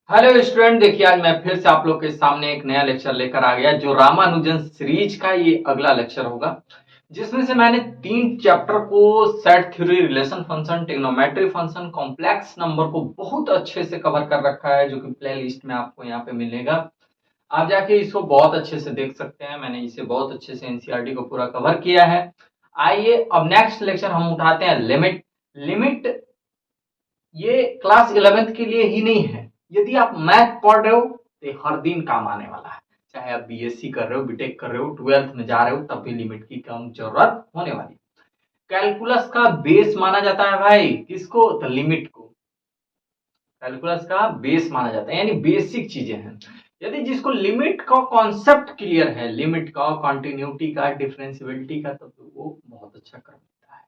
Hello student, देखिए आज मैं फिर से आप लोग के सामने एक नया लेक्चर लेकर आ गया जो रामानुजन सीरीज का ये अगला लेक्चर होगा, जिसमें से मैंने 3 चैप्टर को set theory, relation function, trigonometry function, complex number को बहुत अच्छे से कवर कर रखा है, जो कि प्ले लिस्ट में आपको यहाँ पे मिलेगा। आप जाके इसको बहुत अच्छे से देख सकते हैं। मैंने इसे बहुत अच्छे से एनसीईआरटी को पूरा कवर किया है। आइए अब नेक्स्ट लेक्चर हम उठाते हैं लिमिट। लिमिट ये क्लास 11th के लिए ही नहीं है। यदि आप मैथ पढ़ रहे हो तो हर दिन काम आने वाला है। चाहे आप बीएससी कर रहे हो, बीटेक कर रहे हो, 12th में जा रहे हो, तब भी लिमिट की कम जरूरत होने वाली है। कैलकुलस का बेस माना जाता है भाई किसको? तो लिमिट को कैलकुलस का बेस माना जाता है, यानी बेसिक चीजें हैं। यदि जिसको लिमिट का कॉन्सेप्ट क्लियर है, लिमिट का, कॉन्टिन्यूटी का, डिफरेंशियबिलिटी का, तब तो वो बहुत अच्छा कर लेता है।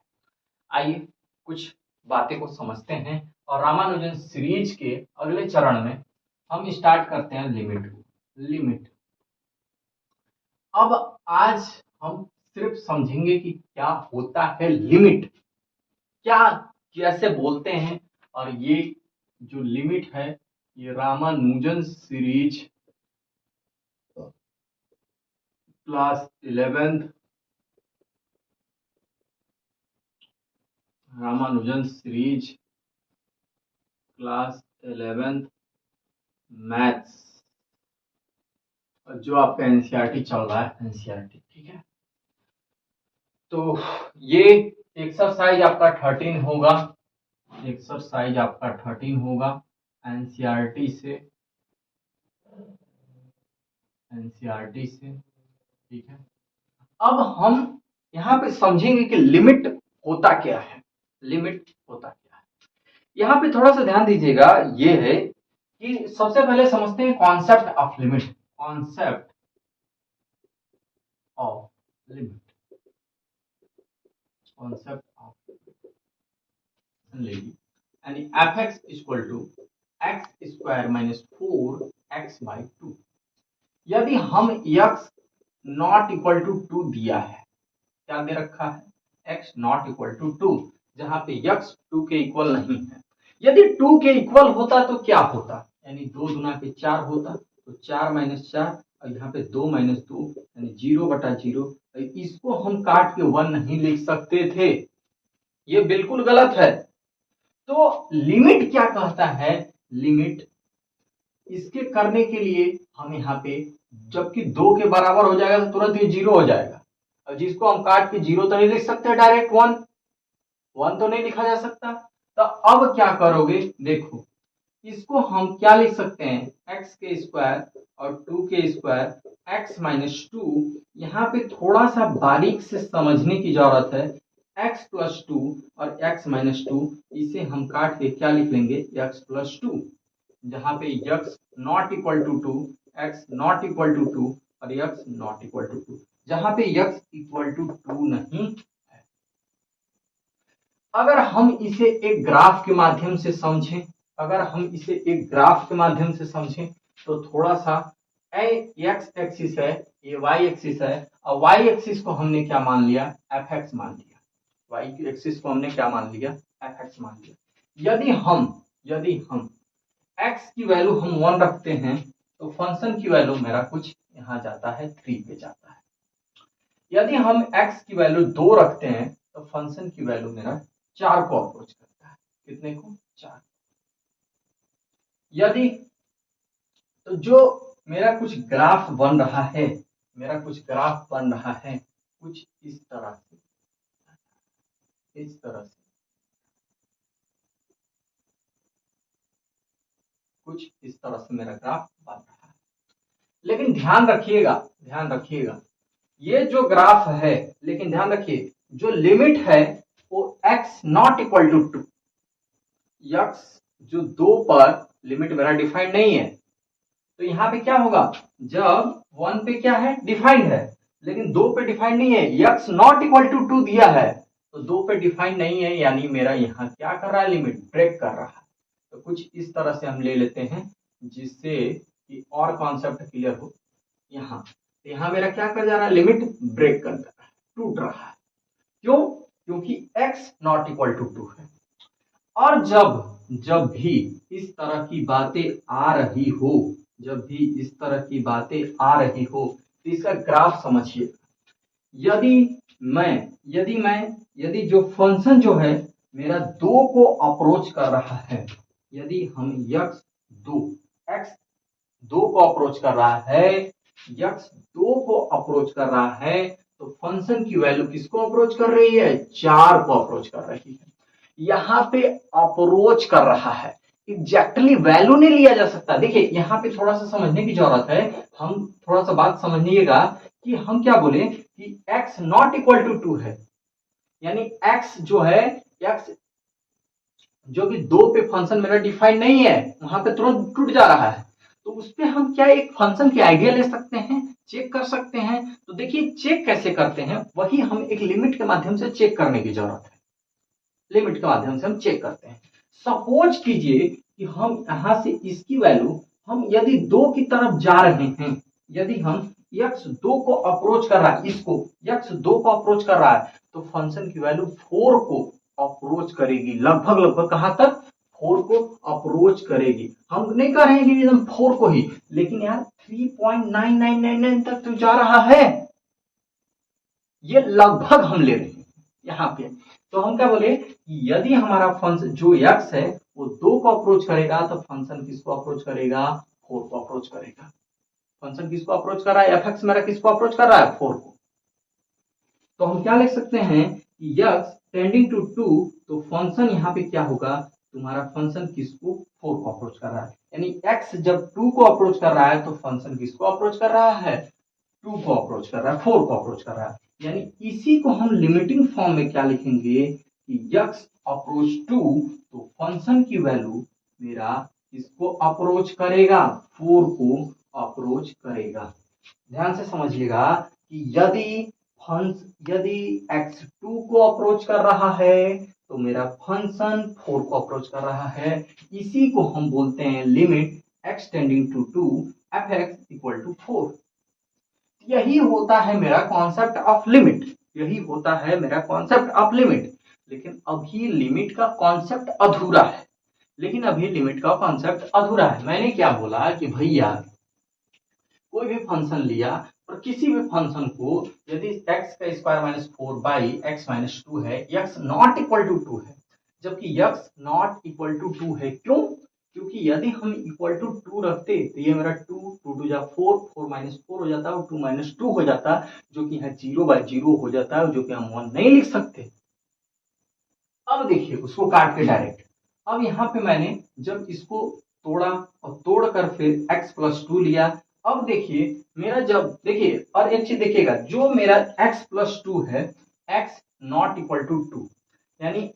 आइए कुछ बातें को समझते हैं और रामानुजन सीरीज के अगले चरण में हम स्टार्ट करते हैं लिमिट को। लिमिट अब आज हम सिर्फ समझेंगे कि क्या होता है लिमिट, क्या कैसे बोलते हैं। और ये जो लिमिट है ये Ramanujan series class 11th, Ramanujan series class 11th maths, जो आपका एनसीईआरटी चल रहा है, एनसीईआरटी, ठीक है। तो ये एक्सरसाइज आपका 13 होगा, एक्सरसाइज आपका 13 होगा एनसीईआरटी से, एनसीईआरटी से, ठीक है। अब हम यहाँ पे समझेंगे कि लिमिट होता क्या है, लिमिट होता क्या है। यहाँ पे थोड़ा सा ध्यान दीजिएगा, ये है कि सबसे पहले समझते हैं concept of limit, concept of limit, concept of limit, यानी fx equal to x square minus 4x/2। यदि हम x नॉट इक्वल टू 2 दिया है, क्या दे रखा है? x नॉट इक्वल टू 2, जहां पे x 2 के इक्वल नहीं है। यदि 2 के इक्वल होता तो क्या होता? यानी 2 गुना के 4 होता, तो 4 माइनस 4, और यहाँ पे 2 माइनस 2 यानी 0/0। इसको हम काट के 1 नहीं लिख सकते थे, ये बिल्कुल गलत है। तो लिमिट क्या कहता है? लिमिट इसके करने के लिए हम यहाँ पे, जबकि 2 के बराबर हो जाएगा तो तुरंत ये 0 हो जाएगा, और जिसको हम काट के 0 तो नहीं लिख सकते, डायरेक्ट 1 तो नहीं लिखा जा सकता। तो अब क्या करोगे, देखो इसको हम क्या लिख सकते हैं, एक्स के स्क्वायर और 2 के स्क्वायर x-2। यहाँ पे थोड़ा सा बारीक से समझने की जरूरत है। x+2 और x-2, इसे हम काट के क्या लिख लेंगे, x+2, जहां पे x not equal to 2, x not equal to 2 और x नॉट इक्वल टू 2, जहां पे x इक्वल टू 2 नहीं है। अगर हम इसे एक ग्राफ के माध्यम से समझें, अगर हम इसे एक ग्राफ के माध्यम से समझें तो थोड़ा सा एक्स एक्सिस है, ये वाई एक्सिस है, और वाई एक्सिस को हमने क्या मान लिया, एफ एक्स मान लिया। वाई एक्सिस को हमने क्या मान लिया, एफ एक्स मान लिया। यदि हम एक्स की वैल्यू हम 1 रखते हैं तो फंक्शन की वैल्यू मेरा कुछ यहाँ जाता है 3 पे जाता है। यदि हम एक्स की वैल्यू 2 रखते हैं तो फंक्शन की वैल्यू मेरा 4 को अप्रोच करता है। कितने को? 4। यदि तो जो मेरा कुछ ग्राफ बन रहा है, मेरा कुछ ग्राफ बन रहा है कुछ इस तरह से, इस तरह से, कुछ इस तरह से मेरा ग्राफ बन रहा है। लेकिन ध्यान रखिएगा, ध्यान रखिएगा, ये जो ग्राफ है, लेकिन ध्यान रखिए जो लिमिट है वो x not equal to 2, x जो 2 पर लिमिट मेरा डिफाइंड नहीं है। तो यहाँ पे क्या होगा, जब 1 पे क्या है, डिफाइंड है, लेकिन 2 पे डिफाइंड नहीं है, x नॉट इक्वल टू 2 दिया है तो 2 पे डिफाइंड नहीं है, यानी मेरा यहाँ क्या कर रहा है, लिमिट ब्रेक कर रहा है। तो कुछ इस तरह से हम ले लेते हैं जिससे कि और कॉन्सेप्ट क्लियर हो। यहाँ मेरा क्या कर जा रहा है, लिमिट ब्रेक कर जा रहा है, टूट रहा है। क्यों? क्योंकि x नॉट इक्वल टू 2 है। और जब जब भी इस तरह की बातें आ रही हो, जब भी इस तरह की बातें आ रही हो तो इसका ग्राफ समझिए। यदि जो फंक्शन जो है मेरा 2 को अप्रोच कर रहा है, यदि हम x 2 को अप्रोच कर रहा है, x 2 को अप्रोच कर रहा है, तो फंक्शन की वैल्यू किसको अप्रोच कर रही है? 4 को अप्रोच कर रही है। यहाँ पे अप्रोच कर रहा है, एग्जैक्टली वैल्यू नहीं लिया जा सकता। देखिए यहाँ पे थोड़ा सा समझने की जरूरत है, हम थोड़ा सा बात समझिएगा कि हम क्या बोले कि x नॉट इक्वल टू 2 है, यानी x जो है, x जो कि 2 पे फंक्शन मेरा डिफाइन नहीं है, वहां पे तुरंत टूट जा रहा है, तो उस पे हम क्या एक फंक्शन की आइडिया ले सकते हैं, चेक कर सकते हैं। तो देखिए चेक कैसे करते हैं, वही हम एक लिमिट के माध्यम से चेक करने की जरूरत है। लिमिट के माध्यम से हम चेक करते हैं। सपोज कीजिए कि हम यहां से इसकी वैल्यू, हम यदि 2 की तरफ जा रहे हैं, यदि हम x 2 को अप्रोच कर रहा है, इसको x 2 को अप्रोच कर रहा है, तो फंक्शन की वैल्यू 4 को अप्रोच करेगी, लगभग लगभग कहां तक? 4 को अप्रोच करेगी। हम नहीं कह रहे हैं कि एकदम 4 को ही, लेकिन यार 3.9999 तक तो जा रहा है, ये लगभग हम ले रहे हैं यहाँ पे। तो हम क्या बोले कि यदि हमारा फंक्शन जो x है वो 2 को अप्रोच करेगा, तो फंक्शन किसको अप्रोच करेगा? 4 को अप्रोच करेगा। फंक्शन किसको अप्रोच कर रहा है? fx मेरा किसको अप्रोच कर रहा है? 4 को। तो हम क्या लिख सकते हैं कि x टेंडिंग टू 2, तो फंक्शन यहाँ पे क्या होगा? तुम्हारा फंक्शन किसको? 4 को अप्रोच कर रहा है। यानी x जब 2 को अप्रोच कर रहा है तो फंक्शन किसको अप्रोच कर रहा है? 2 को अप्रोच कर रहा है, 4 को अप्रोच कर रहा है। यानी इसी को हम लिमिटिंग फॉर्म में क्या लिखेंगे कि x अप्रोच 2, तो फंक्शन की वैल्यू मेरा इसको अप्रोच करेगा, 4 को अप्रोच करेगा। ध्यान से समझिएगा कि यदि x 2 को अप्रोच कर रहा है तो मेरा फंक्शन 4 को अप्रोच कर रहा है। इसी को हम बोलते हैं limit x tending to 2 fx equal to 4। यही होता है मेरा कॉन्सेप्ट ऑफ लिमिट, यही होता है मेरा कॉन्सेप्ट ऑफ लिमिट। लेकिन अभी लिमिट का कॉन्सेप्ट अधूरा है, लेकिन अभी लिमिट का कॉन्सेप्ट अधूरा है। मैंने क्या बोला कि भैया कोई भी फंक्शन लिया और किसी भी फंक्शन को यदि x का square minus 4 by x minus 2 है, x नॉट इक्वल टू 2 है, जबकि x नॉट इक्वल टू 2 है। क्यों? क्योंकि यदि हम इक्वल टू 2 रखते तो ये मेरा 2 2 जा 4 4 माइनस 4 हो जाता है, 2 माइनस 2 हो जाता, जो कि यहाँ 0 बाय 0 हो जाता है, जो कि हम 1 नहीं लिख सकते। अब देखिए उसको काट के डायरेक्ट, अब यहाँ पे मैंने जब इसको तोड़ा और तोड़कर फिर x प्लस 2 लिया, अब देखिए मेरा जब देखिए और एक चीज देखिएगा, जो मेरा x प्लस 2 है, x नॉट इक्वल टू 2, यानी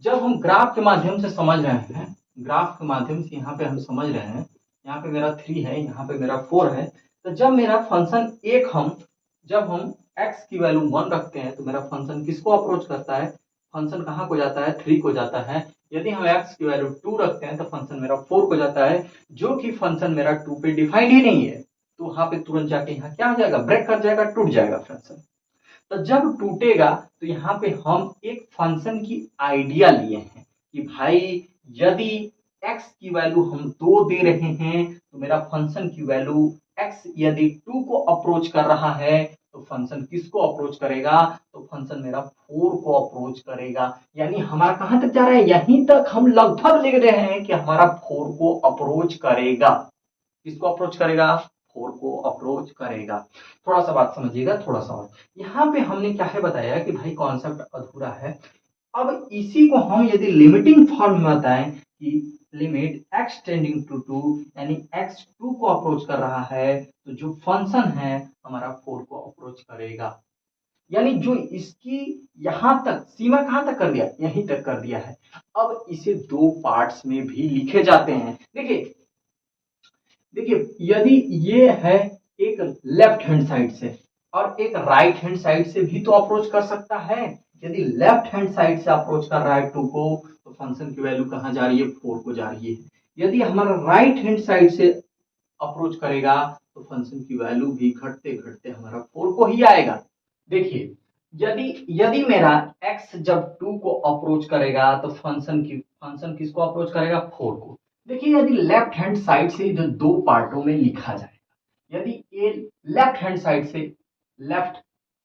जब हम ग्राफ के माध्यम से समझ रहे हैं, ग्राफ के माध्यम से यहाँ पे हम समझ रहे हैं, यहाँ पे मेरा 3 है, यहाँ पे मेरा 4 है, तो जब मेरा फंक्शन जब हम x की वैल्यू 1 रखते हैं तो मेरा फंक्शन किसको अप्रोच करता है? फंक्शन कहाँ को जाता है? 3 को जाता है। यदि हम x की वैल्यू 2 रखते हैं तो फंक्शन मेरा 4 को जाता है, जो कि फंक्शन मेरा 2 पे डिफाइंड ही नहीं है, तो वहां पे तुरंत जाके यहाँ क्या हो जाएगा? ब्रेक कर जाएगा, टूट जाएगा फंक्शन। तो जब टूटेगा तो यहाँ पे हम एक फंक्शन की आइडिया लिए हैं कि भाई यदि x की वैल्यू हम 2 दे रहे हैं तो मेरा फंक्शन की वैल्यू x यदि 2 को अप्रोच कर रहा है तो फंक्शन किसको अप्रोच करेगा? तो फंक्शन मेरा 4 को अप्रोच करेगा। यानी हमारा कहां तक जा रहा है? यहीं तक हम लगभग लिख रहे हैं कि हमारा 4 को अप्रोच करेगा। किसको अप्रोच करेगा? 4 को अप्रोच करेगा। थोड़ा सा बात समझिएगा, थोड़ा सा और यहाँ पे हमने क्या है बताया कि भाई कॉन्सेप्ट अधूरा है। अब इसी को हम यदि लिमिटिंग फॉर्म में बताएं कि लिमिट x टेंडिंग टू 2, यानी x 2 को अप्रोच कर रहा है, तो जो फंक्शन है हमारा 4 को अप्रोच करेगा। यानी जो इसकी यहां तक सीमा कहां तक कर दिया? यहीं तक कर दिया है। अब इसे 2 पार्ट्स में भी लिखे जाते हैं। देखिए यदि ये है एक लेफ्ट हैंड साइड से और एक राइट हैंड साइड से भी तो अप्रोच कर सकता है। यदि लेफ्ट हैंड साइड से अप्रोच कर रहा है 2 को, तो फंक्शन की वैल्यू कहां जा रही है? 4 को जा रही है। यदि हमारा राइट हैंड साइड से अप्रोच करेगा तो फंक्शन की वैल्यू भी घटते घटते हमारा 4 को ही आएगा। देखिए यदि यदि मेरा x जब 2 को अप्रोच करेगा तो फंक्शन किसको अप्रोच करेगा, 4 को। देखिए यदि लेफ्ट हैंड साइड से इधर दो पार्टों में लिखा जाएगा, यदि ये लेफ्ट हैंड साइड से लेफ्ट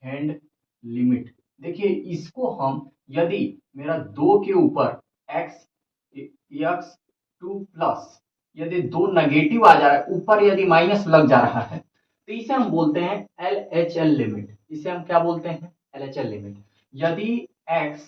हैंड लिमिट, देखिए इसको हम यदि मेरा 2 के ऊपर x 2 प्लस यदि 2 नेगेटिव आ जा रहा है, ऊपर यदि माइनस लग जा रहा है, तो इसे हम बोलते हैं LHL लिमिट। इसे हम क्या बोलते हैं, LHL लिमिट। यदि x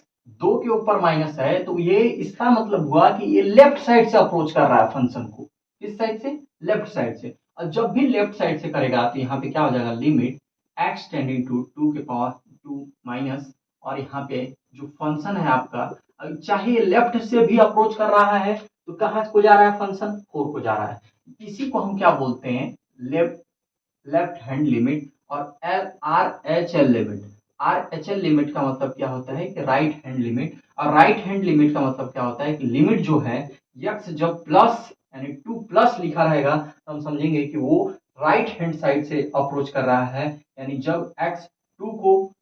2 के ऊपर माइनस है तो ये इसका मतलब हुआ कि ये लेफ्ट साइड से अप्रोच कर रहा है फंक्शन को। किस साइड से, लेफ्ट साइड से। और जब भी लेफ्ट साइड से करेगा तो यहाँ पे क्या हो जाएगा, लिमिट x टेंडिंग टू 2 के पावर 2 माइनस, और यहाँ पे जो फंक्शन है आपका, चाहे ये लेफ्ट से भी अप्रोच कर रहा है तो कहाँ को जा रहा है, फंक्शन 4 को जा रहा है। इसी को हम क्या बोलते हैं, लेफ्ट हैंड लिमिट। और RHL लिमिट, RHL लिमिट का मतलब क्या होता है कि राइट हैंड लिमिट। और राइट हैंड लिमिट का मतलब क्या होता है कि लिमिट जो है x जब प्लस यानी 2 प्लस लिखा रहेगा तो हम समझेंगे कि वो राइट हैंड साइड से अप्रोच कर रहा है। यानी जब x 2 को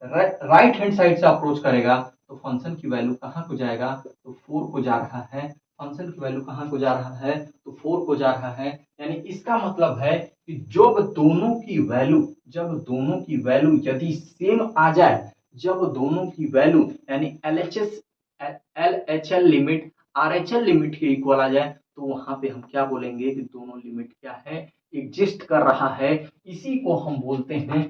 राइट हैंड साइड से अप्रोच करेगा तो फंक्शन की वैल्यू कहाँ को जाएगा, तो 4 को जा रहा है। फंक्शन की वैल्यू कहाँ को जा रहा है, तो 4 को जा रहा है। यानी इसका मतलब है कि जब दोनों की वैल्यू यदि सेम आ जाए, जब दोनों की वैल्यू यानी LHL लिमिट RHL लिमिट के इक्वल आ जाए, तो वहां पे हम क्या बोलेंगे कि दोनों लिमिट क्या है, एग्जिस्ट कर रहा है। इसी को हम बोलते हैं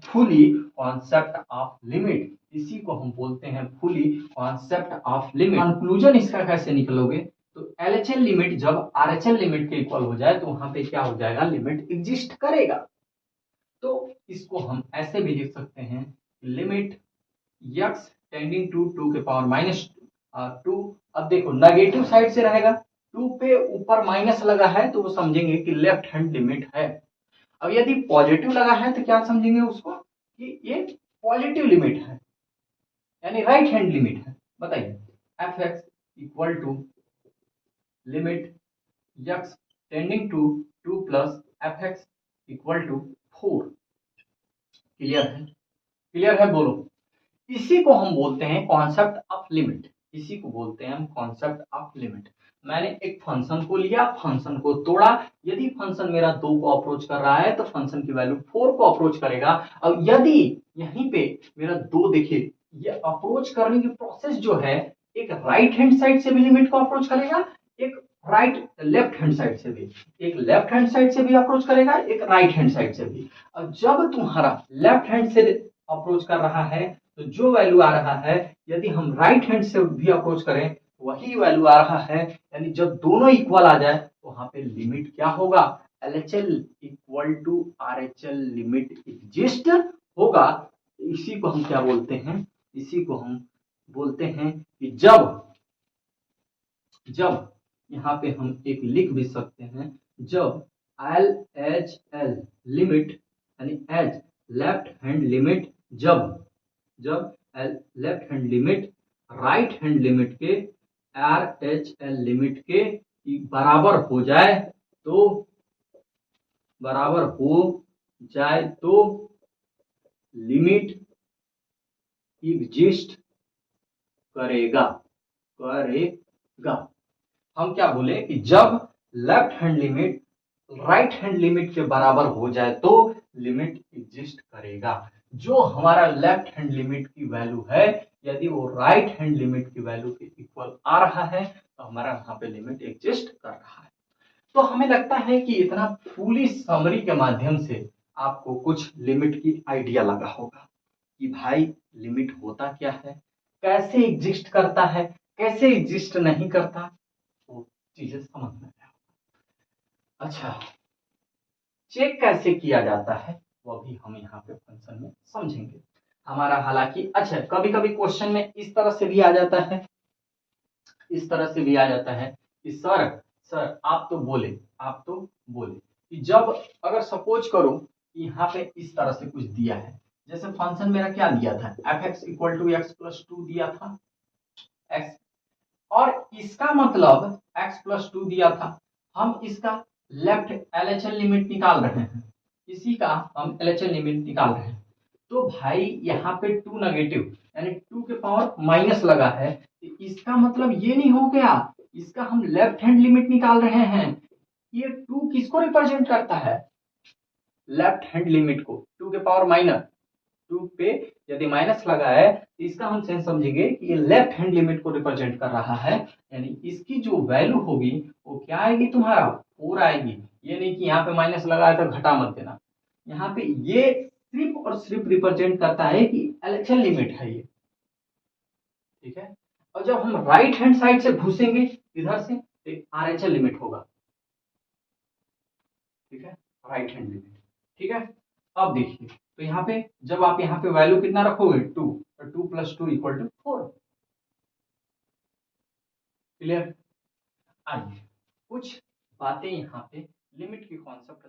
फुली कॉन्सेप्ट ऑफ लिमिट। इसी को हम बोलते हैं fully concept of limit. Conclusion इसका कैसे निकलोगे, तो LHL लिमिट जब RHL लिमिट के इक्वल हो जाए तो वहां पे क्या हो जाएगा, लिमिट एग्जिस्ट करेगा। तो इसको हम ऐसे भी लिख सकते हैं, लिमिट x टेंडिंग टू 2 के पावर माइनस 2। अब देखो नेगेटिव साइड से रहेगा, 2 पे ऊपर माइनस लगा है तो वो समझेंगे कि लेफ्ट हैंड लिमिट है। अब यदि पॉजिटिव लगा है तो क्या समझेंगे उसको कि ये पॉजिटिव लिमिट है, यानी राइट हैंड लिमिट है। बताइए, fx equal to limit x tending to 2 plus fx equal to 4। Clear है, क्लियर है, बोलो। इसी को हम बोलते हैं कॉन्सेप्ट ऑफ लिमिट। इसी को बोलते हैं हम कॉन्सेप्ट ऑफ लिमिट। मैंने एक फंक्शन को लिया, फंक्शन को तोड़ा। यदि फंक्शन मेरा 2 को अप्रोच कर रहा है तो फंक्शन की वैल्यू 4 को अप्रोच करेगा। और यदि यहीं पे मेरा 2 देखिए, ये अप्रोच करने की प्रोसेस जो है, एक राइट हैंड साइड से भी लिमिट को अप्रोच करेगा, एक लेफ्ट हैंड साइड से भी, एक लेफ्ट हैंड साइड से भी अप्रोच करेगा, एक राइट हैंड साइड से भी। और जब तुम्हारा लेफ्ट हैंड से अप्रोच कर रहा है तो जो वैल्यू आ रहा है, यदि हम राइट हैंड से भी अप्रोच करें वही वैल्यू आ रहा है। यानी जब दोनों इक्वल आ जाए तो वहां पे लिमिट क्या होगा, LHL equal to RHL limit exist होगा। इसी को हम क्या बोलते हैं, इसी को हम बोलते हैं कि जब यहाँ पे हम एक लिख भी सकते हैं, जब LHL लिमिट यानी एज लेफ्ट हैंड लिमिट, जब left hand limit right hand limit के RHL लिमिट के बराबर हो जाए तो लिमिट एग्जिस्ट करेगा। हम क्या बोले कि जब left hand limit right hand limit के बराबर हो जाए तो लिमिट एग्जिस्ट करेगा। जो हमारा लेफ्ट हैंड लिमिट की वैल्यू है, यदि वो राइट हैंड लिमिट की वैल्यू के इक्वल आ रहा है तो हमारा वहां पे लिमिट एग्जिस्ट कर रहा है। तो हमें लगता है कि इतना फुली समरी के माध्यम से आपको कुछ लिमिट की आइडिया लगा होगा कि भाई लिमिट होता क्या है, कैसे एग्जिस्ट करता है, कैसे एग्जिस्ट नहीं करता, वो चीजें समझ में आया। अच्छा, चेक कैसे किया जाता है वो भी हम यहाँ पे फंक्शन में समझेंगे हमारा। हालांकि अच्छा, कभी कभी क्वेश्चन में इस तरह से भी आ जाता है, इस तरह से भी आ जाता है कि सर आप तो बोले कि जब अगर सपोज करो यहाँ पे इस तरह से कुछ दिया है, जैसे फंक्शन मेरा क्या दिया था, fx equal to x plus 2 दिया था x, और इसका मतलब x प्लस 2 दिया था। हम इसका लेफ्ट LHL लिमिट निकाल रहे हैं, इसी का हम LHL लिमिट निकाल रहे हैं। तो भाई यहाँ पे 2 नेगेटिव यानी 2 के पावर माइनस लगा है, तो इसका मतलब ये नहीं हो गया, इसका हम लेफ्ट हैंड लिमिट निकाल रहे हैं। ये 2 किसको रिप्रेजेंट करता है? लेफ्ट हैंड लिमिट को। 2 के पावर माइनस 2 पे यदि माइनस लगा है तो इसका हम सेंस समझेंगे कि ये लेफ्ट हैंड लिमिट को रिप्रेजेंट कर रहा है, यानी इसकी जो वैल्यू होगी वो क्या आएगी तुम्हारा? 4 आएगी। ये नहीं कि यहाँ पे माइनस लगा है तो घटा मत देना, यहाँ पे ये सिर्फ और सिर्फ रिप्रेजेंट करता है कि एलएचएल लिमिट है ये, ठीक है। और जब हम राइट हैंड साइड से घुसेंगे इधर से तो आरएचएल लिमिट होगा, ठीक है, राइट हैंड लिमिट, ठीक है। अब देखिए, तो यहाँ पे जब आप यहाँ पे वैल्यू कितना रखोगे 2, तो 2 + 2 = 4। क्लियर? आइए कुछ बातें यहाँ पे लिमिट के कॉन्सेप्ट